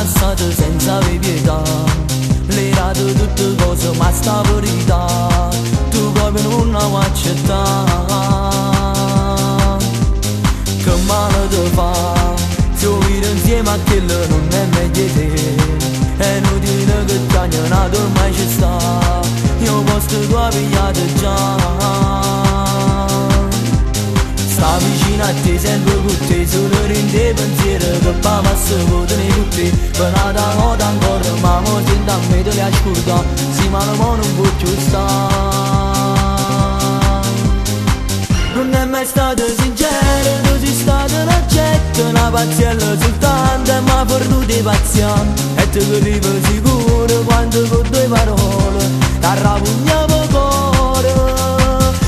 passato senza avere pietà. L'era di tutte cose ma sta verità tu proprio non la vuoi accettare. Che male ti fa se vivere insieme a quello non è meglio di te. È inutile che ti agnonato mai ci sta. Io posso tua pigliate già. Sta vicino a te sempre con te, solo rende pensiero che pa passa potene con te. Per una volta ancora ma mo sento a me te li ascolta. Sì ma non può più stare. Non è mai stato sincero, tu sei stato un oggetto, una pazziella soltanto e m'ha perduto di pazienza. E te che arrivo sicuro quando con due parole t'arrapugnavo cuore.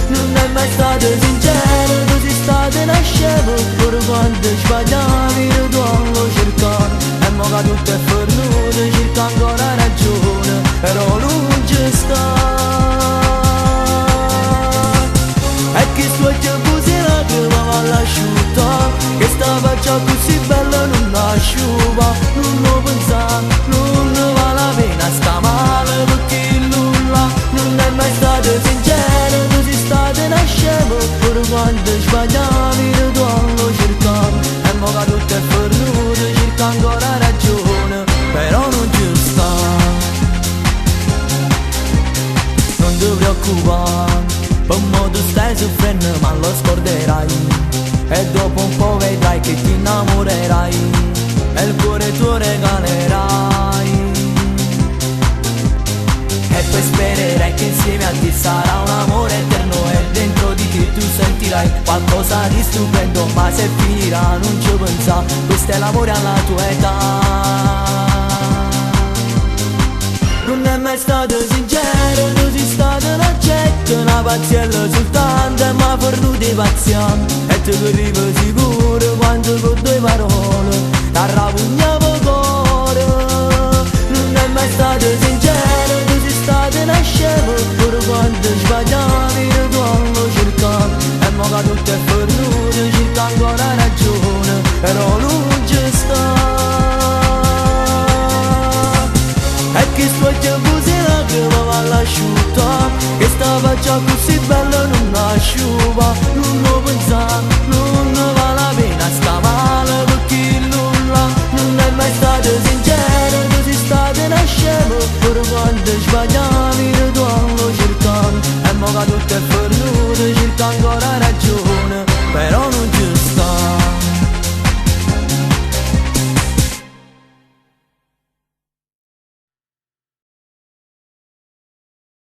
Non è mai stato sincero, tu sei stato una scema, pure quando sbagliavi tu lo cercavi. E mo che tutto è fornuto cerca ancora ragione, però non ci sta. E che sto tempo si lacrima all'asciutta, che sta faccia così bella non asciuga. Non lo pensa, non ne vale la pena, sta male perché nulla. Non è mai stato sincero, tu sei stato una scema, pure quando sbagliavi tu lo cercavi. E mo che tutto è fornuto cerca ancora ragione, però non ci sta. Non ti preoccupare, per mo tu stai soffrendo ma lo scorderai. E dopo un po' vedrai che ti innamorerai e il cuore tuo regalerai. E poi spererai che insieme a te sarà un amore eterno. E dentro di te tu sentirai qualcosa di stupendo. Ma se finirà non ci pensa, questo è l'amore alla tua età. Non è mai stato sincero, tu sei stato un oggetto, una pazziella soltanto e m'ha perduto di pazienza. E te che arrivo sicuro quando con due parole t'arrapugnavo cuore. Non è mai stato sincero, tu sei stato una scema, pure quando sbagliavi tu lo cercavi. E mo che tutto è fornuto cerca ancora ragione, però non ci sta. E che sto tempo si lacrima all'asciutta, che sta faccia così bella non asciuga. Non lo pensa, non ne vale la pena, sta male perché nulla. Non è mai stato sincero, tu sei stato una scema, pure quando sbagliavi tu lo cercavi. E mo che tutto è